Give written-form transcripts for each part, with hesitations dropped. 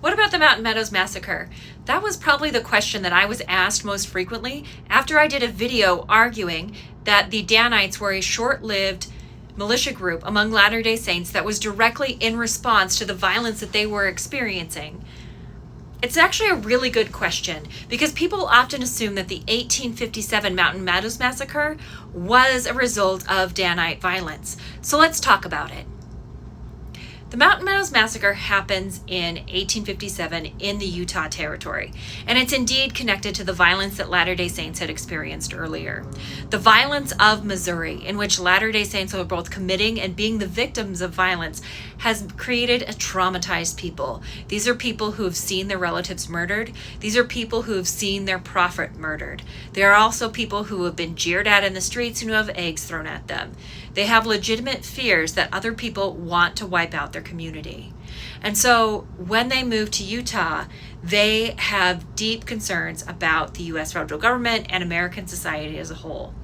What about the Mountain Meadows Massacre? That was probably the question that I was asked most frequently after I did a video arguing that the Danites were a short-lived militia group among Latter-day Saints that was directly in response to the violence that they were experiencing. It's actually a really good question because people often assume that the 1857 Mountain Meadows Massacre was a result of Danite violence. So let's talk about it. The Mountain Meadows Massacre happens in 1857 in the Utah Territory, and it's indeed connected to the violence that Latter-day Saints had experienced earlier. The violence of Missouri, in which Latter-day Saints were both committing and being the victims of violence, has created a traumatized people. These are people who have seen their relatives murdered. These are people who have seen their prophet murdered. There are also people who have been jeered at in the streets and who have eggs thrown at them. They have legitimate fears that other people want to wipe out their community. And so when they move to Utah, they have deep concerns about the U.S. federal government and American society as a whole.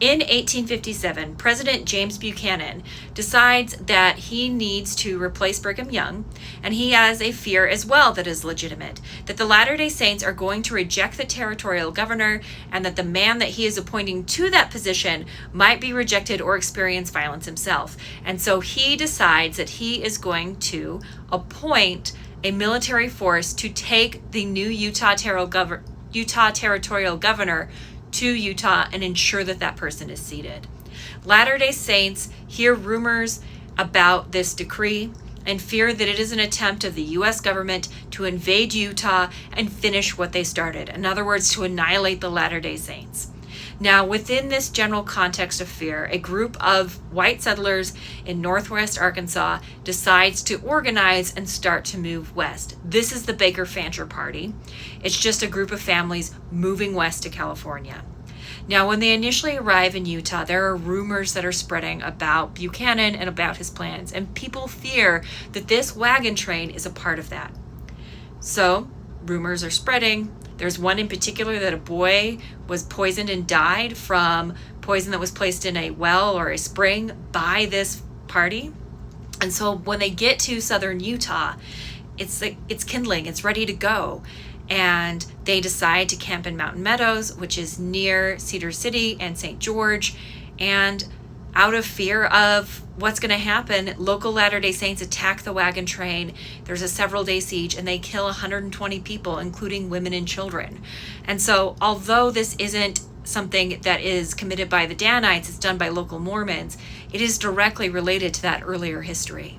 In 1857, President James Buchanan decides that he needs to replace Brigham Young, and he has a fear as well that is legitimate, that the Latter-day Saints are going to reject the territorial governor, and that the man that he is appointing to that position might be rejected or experience violence himself. And so he decides that he is going to appoint a military force to take the new Utah territorial governor to Utah and ensure that that person is seated. Latter-day Saints hear rumors about this decree and fear that it is an attempt of the U.S. government to invade Utah and finish what they started. In other words, to annihilate the Latter-day Saints. Now, within this general context of fear, a group of white settlers in northwest Arkansas decides to organize and start to move west. This is the Baker Fancher Party. It's just a group of families moving west to California. Now, when they initially arrive in Utah, there are rumors that are spreading about Buchanan and about his plans, and people fear that this wagon train is a part of that. So, rumors are spreading. There's one in particular that a boy was poisoned and died from poison that was placed in a well or a spring by this party. And so when they get to southern Utah, it's kindling, it's ready to go. And they decide to camp in Mountain Meadows, which is near Cedar City and St. George. And out of fear of what's going to happen, local Latter-day Saints attack the wagon train. There's a several-day siege, and they kill 120 people, including women and children. And so, although this isn't something that is committed by the Danites, it's done by local Mormons, it is directly related to that earlier history.